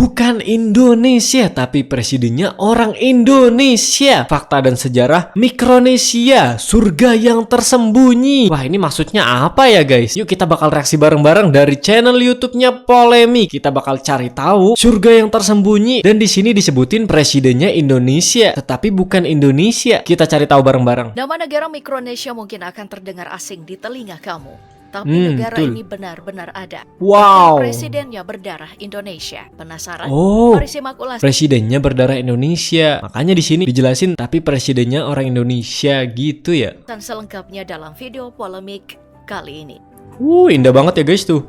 bukan Indonesia, tapi presidennya orang Indonesia. Fakta dan sejarah Mikronesia, surga yang tersembunyi. Wah, ini maksudnya apa ya guys? Yuk kita bakal reaksi bareng-bareng dari channel YouTube-nya Polemik. Kita bakal cari tahu surga yang tersembunyi, dan di sini disebutin presidennya Indonesia, tetapi bukan Indonesia. Kita cari tahu bareng-bareng. Nama negara Mikronesia mungkin akan terdengar asing di telinga kamu. Tapi negara betul. ini benar-benar ada. Wow. Dan presidennya berdarah Indonesia. Penasaran? Oh, Mari simak ulasan. presidennya berdarah Indonesia. Makanya di sini dijelasin tapi presidennya orang Indonesia gitu ya. Selengkapnya dalam video Polemik kali ini. Indah banget ya guys tuh.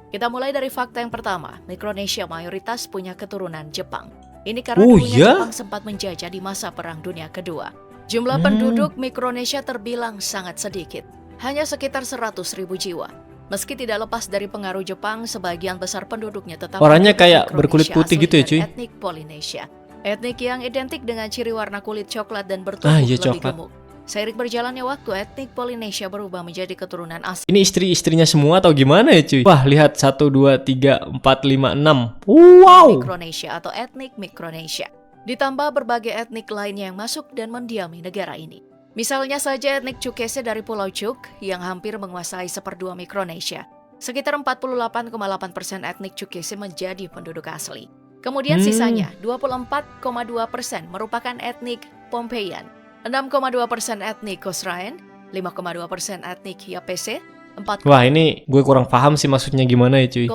Kita mulai dari fakta yang pertama. Mikronesia mayoritas punya keturunan Jepang. Ini karena Oh, dulunya iya? Jepang sempat menjajah di masa Perang Dunia Kedua. Jumlah penduduk Mikronesia terbilang sangat sedikit. Hanya sekitar 100.000 jiwa. Meski tidak lepas dari pengaruh Jepang, sebagian besar penduduknya tetap Orangnya penduduk kayak Mikronesia berkulit putih asli gitu ya, dari cuy? Etnik Polinesia. Etnik yang identik dengan ciri warna kulit coklat dan bertubuh Iya, lebih coklat. gemuk. Seiring berjalannya waktu, etnik Polinesia berubah menjadi keturunan asli. Ini istri-istrinya semua atau gimana ya cuy? Wah, lihat 1, 2, 3, 4, 5, 6. Wow. Mikronesia atau etnik Mikronesia. Ditambah berbagai etnik lainnya yang masuk dan mendiami negara ini. Misalnya saja etnik Cukese dari Pulau Cuk yang hampir menguasai 1/2 Mikronesia. Sekitar 48,8% etnik Cukese menjadi penduduk asli. Kemudian sisanya 24,2% merupakan etnik Pompeian, 6,2% etnik Kosraen, 5,2% etnik Yapese, 4,5% Wah, ini gue kurang paham sih maksudnya gimana ya cuy.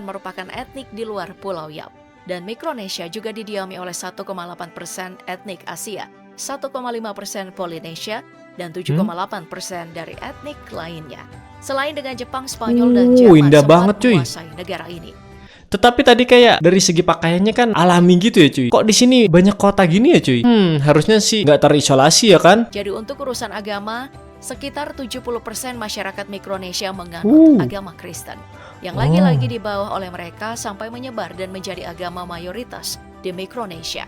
merupakan etnik di luar Pulau Yap. Dan Mikronesia juga didiami oleh 1,8% etnik Asia, 1,5% Polinesia, dan 7,8% dari etnik lainnya. Selain dengan Jepang, Spanyol, dan Jerman Indah sempat banget, cuy. menguasai negara ini. Tetapi tadi kayak dari segi pakaiannya kan alami gitu ya cuy. Kok di sini banyak kota gini ya cuy? Harusnya sih nggak terisolasi ya kan? Jadi untuk urusan agama, sekitar 70% masyarakat Mikronesia menganut agama Kristen, yang lagi-lagi dibawa oleh mereka sampai menyebar dan menjadi agama mayoritas di Mikronesia.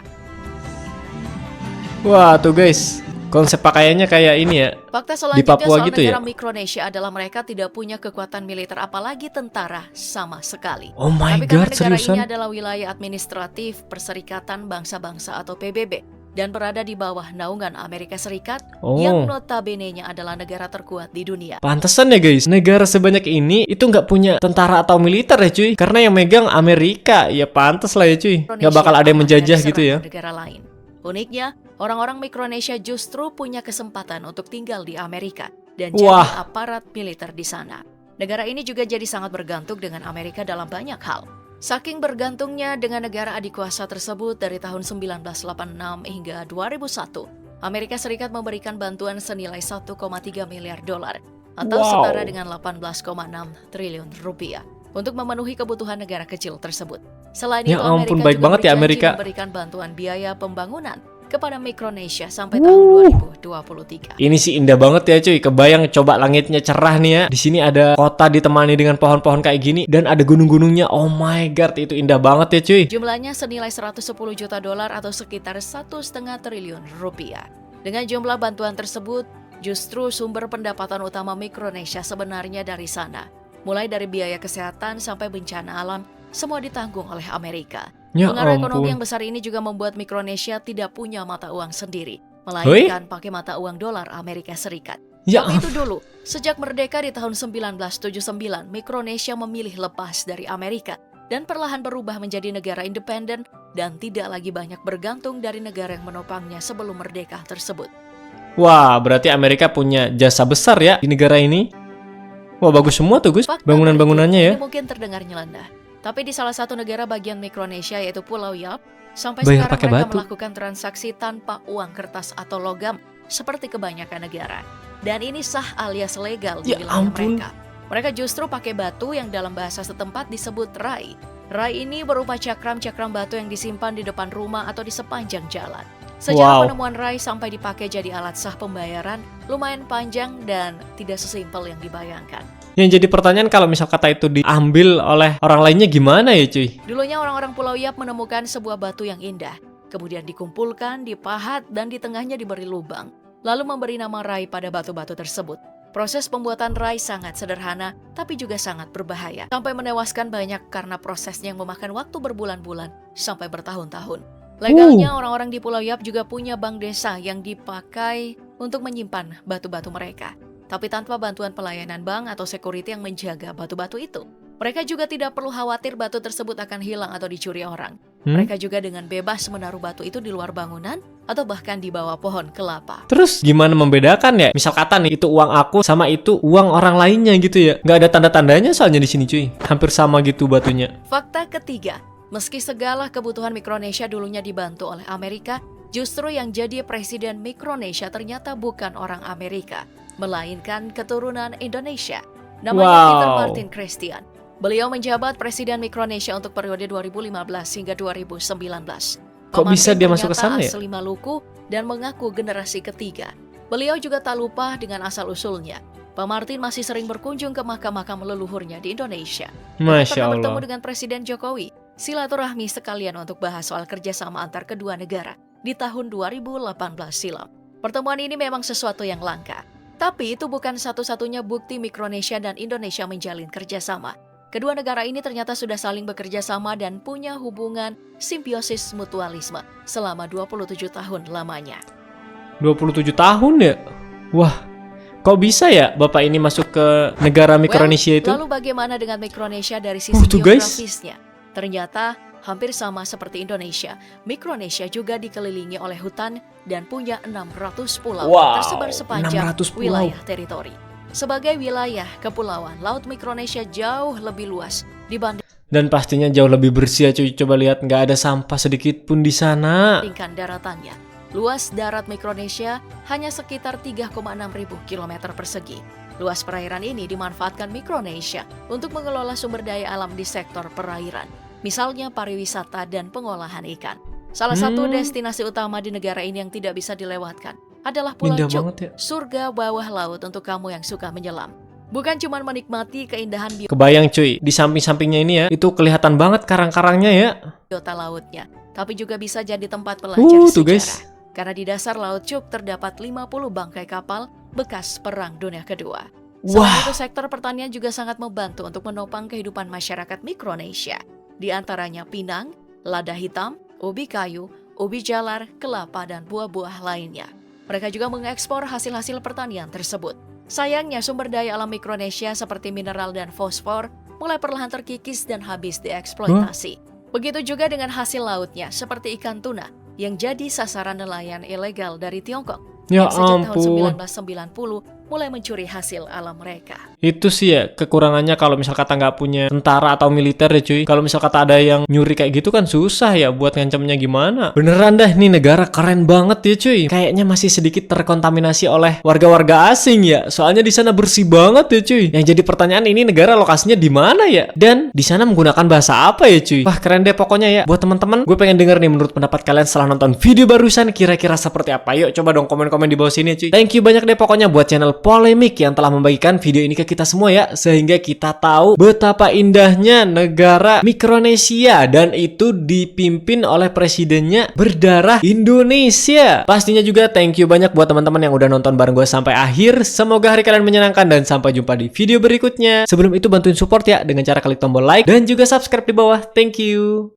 Wah tuh guys, konsep pakaiannya kayak ini ya. Fakta Di selanjutnya Papua soal gitu negara ya? Mikronesia adalah mereka tidak punya kekuatan militer apalagi tentara sama sekali. Oh my Tapi karena god, negara ini seriusan? adalah wilayah administratif Perserikatan Bangsa-Bangsa atau PBB dan berada di bawah naungan Amerika Serikat yang notabene-nya adalah negara terkuat di dunia. Pantesan ya guys, negara sebanyak ini itu nggak punya tentara atau militer ya cuy. Karena yang megang Amerika, ya pantes lah ya cuy. Nggak bakal ada yang aman menjajah dari gitu ya. serangan negara lain. Uniknya, orang-orang Mikronesia justru punya kesempatan untuk tinggal di Amerika dan jadi aparat militer di sana. Negara ini juga jadi sangat bergantung dengan Amerika dalam banyak hal. Saking bergantungnya dengan negara adik kuasa tersebut dari tahun 1986 hingga 2001, Amerika Serikat memberikan bantuan senilai 1,3 miliar dolar atau setara dengan 18,6 triliun rupiah untuk memenuhi kebutuhan negara kecil tersebut. Selain Ya itu, ampun, Amerika baik juga banget ya berjanji Amerika. memberikan bantuan biaya pembangunan kepada Mikronesia sampai tahun 2023. Ini sih indah banget ya cuy. Kebayang coba langitnya cerah nih ya. Di sini ada kota ditemani dengan pohon-pohon kayak gini dan ada gunung-gunungnya. Oh my god, itu indah banget ya cuy. Jumlahnya senilai 110 juta dolar atau sekitar 1,5 triliun rupiah. Dengan jumlah bantuan tersebut, justru sumber pendapatan utama Mikronesia sebenarnya dari sana. Mulai dari biaya kesehatan sampai bencana alam, semua ditanggung oleh Amerika. Ya Pengaruh ampun. ekonomi yang besar ini juga membuat Mikronesia tidak punya mata uang sendiri, melainkan pakai mata uang dolar Amerika Serikat. Ya Tapi itu dulu, sejak merdeka di tahun 1979, Mikronesia memilih lepas dari Amerika dan perlahan berubah menjadi negara independen dan tidak lagi banyak bergantung dari negara yang menopangnya sebelum merdeka tersebut. Wah, berarti Amerika punya jasa besar ya di negara ini. Wah, bagus semua tuh Gus, Fakta bangunan-bangunannya ya. berikut ini mungkin terdengar nyeleneh, tapi di salah satu negara bagian Mikronesia yaitu Pulau Yap, sampai Bayar sekarang pakai mereka batu. melakukan transaksi tanpa uang kertas atau logam seperti kebanyakan negara. Dan ini sah alias legal di Ya wilayah ampun. mereka. Mereka justru pakai batu yang dalam bahasa setempat disebut rai. Rai ini berupa cakram-cakram batu yang disimpan di depan rumah atau di sepanjang jalan. Sejarah penemuan rai sampai dipakai jadi alat sah pembayaran lumayan panjang dan tidak sesimpel yang dibayangkan. Yang jadi pertanyaan kalau misal kata itu diambil oleh orang lainnya gimana ya cuy? Dulunya orang-orang Pulau Yap menemukan sebuah batu yang indah. Kemudian dikumpulkan, dipahat, dan di tengahnya diberi lubang. Lalu memberi nama rai pada batu-batu tersebut. Proses pembuatan rai sangat sederhana, tapi juga sangat berbahaya, sampai menewaskan banyak karena prosesnya yang memakan waktu berbulan-bulan sampai bertahun-tahun. Legalnya, orang-orang di Pulau Yap juga punya bank desa yang dipakai untuk menyimpan batu-batu mereka. Tapi tanpa bantuan pelayanan bank atau security yang menjaga batu-batu itu. Mereka juga tidak perlu khawatir batu tersebut akan hilang atau dicuri orang. Mereka juga dengan bebas menaruh batu itu di luar bangunan atau bahkan di bawah pohon kelapa. Terus gimana membedakan ya? Misal kata nih, itu uang aku sama itu uang orang lainnya gitu ya. Nggak ada tanda-tandanya soalnya di sini cuy. Hampir sama gitu batunya. Fakta ketiga, meski segala kebutuhan Mikronesia dulunya dibantu oleh Amerika, justru yang jadi presiden Mikronesia ternyata bukan orang Amerika, melainkan keturunan Indonesia. Namanya Peter Martin Christian. Beliau menjabat Presiden Mikronesia untuk periode 2015 hingga 2019. Kok bisa dia masuk ke sana ya? Asli Maluku dan mengaku generasi ketiga. Beliau juga tak lupa dengan asal-usulnya. Pak Martin masih sering berkunjung ke makam-makam leluhurnya di Indonesia. Masya Pernah bertemu Allah. dengan Presiden Jokowi. Silaturahmi sekalian untuk bahas soal kerjasama antar kedua negara di tahun 2018 silam. Pertemuan ini memang sesuatu yang langka. Tapi itu bukan satu-satunya bukti Mikronesia dan Indonesia menjalin kerjasama. Kedua negara ini ternyata sudah saling bekerja sama dan punya hubungan simbiosis mutualisme selama 27 tahun lamanya. 27 tahun ya? Wah, kok bisa ya Bapak ini masuk ke negara Mikronesia itu? Lalu bagaimana dengan Mikronesia dari sisi Tuh, guys. geografisnya? Ternyata hampir sama seperti Indonesia, Mikronesia juga dikelilingi oleh hutan dan punya 600 pulau tersebar sepanjang 600 pulau. wilayah teritori. Sebagai wilayah kepulauan, Laut Mikronesia jauh lebih luas dibandingkan Dan pastinya jauh lebih bersih ya cuy. Coba lihat, nggak ada sampah sedikit pun di sana. daratannya. Luas darat Mikronesia hanya sekitar 3,6 ribu kilometer persegi. Luas perairan ini dimanfaatkan Mikronesia untuk mengelola sumber daya alam di sektor perairan, misalnya pariwisata dan pengolahan ikan. Salah satu destinasi utama di negara ini yang tidak bisa dilewatkan adalah Pulau Indah Cuk, banget ya. surga bawah laut untuk kamu yang suka menyelam. Bukan cuma menikmati keindahan Kebayang cuy, di samping-sampingnya ini ya, itu kelihatan banget karang-karangnya ya. biota lautnya, tapi juga bisa jadi tempat belajar Tuh sejarah. guys. Karena di dasar Laut Cuk terdapat 50 bangkai kapal bekas Perang Dunia Kedua. Selain itu, sektor pertanian juga sangat membantu untuk menopang kehidupan masyarakat Mikronesia. Di antaranya pinang, lada hitam, ubi kayu, ubi jalar, kelapa, dan buah-buah lainnya. Mereka juga mengekspor hasil-hasil pertanian tersebut. Sayangnya, sumber daya alam Mikronesia seperti mineral dan fosfor mulai perlahan terkikis dan habis dieksploitasi. Begitu juga dengan hasil lautnya, seperti ikan tuna, yang jadi sasaran nelayan ilegal dari Tiongkok. Ya Yang sejak ampun. tahun 1990 mulai mencuri hasil alam mereka. Itu sih ya kekurangannya kalau misal kata nggak punya tentara atau militer ya cuy. Kalau misal kata ada yang nyuri kayak gitu kan susah ya buat ngancamnya gimana. Beneran dah, nih negara keren banget ya cuy. Kayaknya masih sedikit terkontaminasi oleh warga-warga asing ya. Soalnya di sana bersih banget ya cuy. Yang jadi pertanyaan, ini negara lokasinya di mana ya? Dan di sana menggunakan bahasa apa ya cuy? Wah keren deh pokoknya ya. Buat teman-teman, gue pengen denger nih menurut pendapat kalian setelah nonton video barusan kira-kira seperti apa. Yuk coba dong komen-komen di bawah sini ya cuy. Thank you banyak deh pokoknya buat channel Polemik yang telah membagikan video ini ke kita semua ya, sehingga kita tahu betapa indahnya negara Mikronesia dan itu dipimpin oleh presidennya berdarah Indonesia. Pastinya juga thank you banyak buat teman-teman yang udah nonton bareng gue sampai akhir. Semoga hari kalian menyenangkan dan sampai jumpa di video berikutnya. Sebelum itu bantuin support ya dengan cara klik tombol like dan juga subscribe di bawah. Thank you.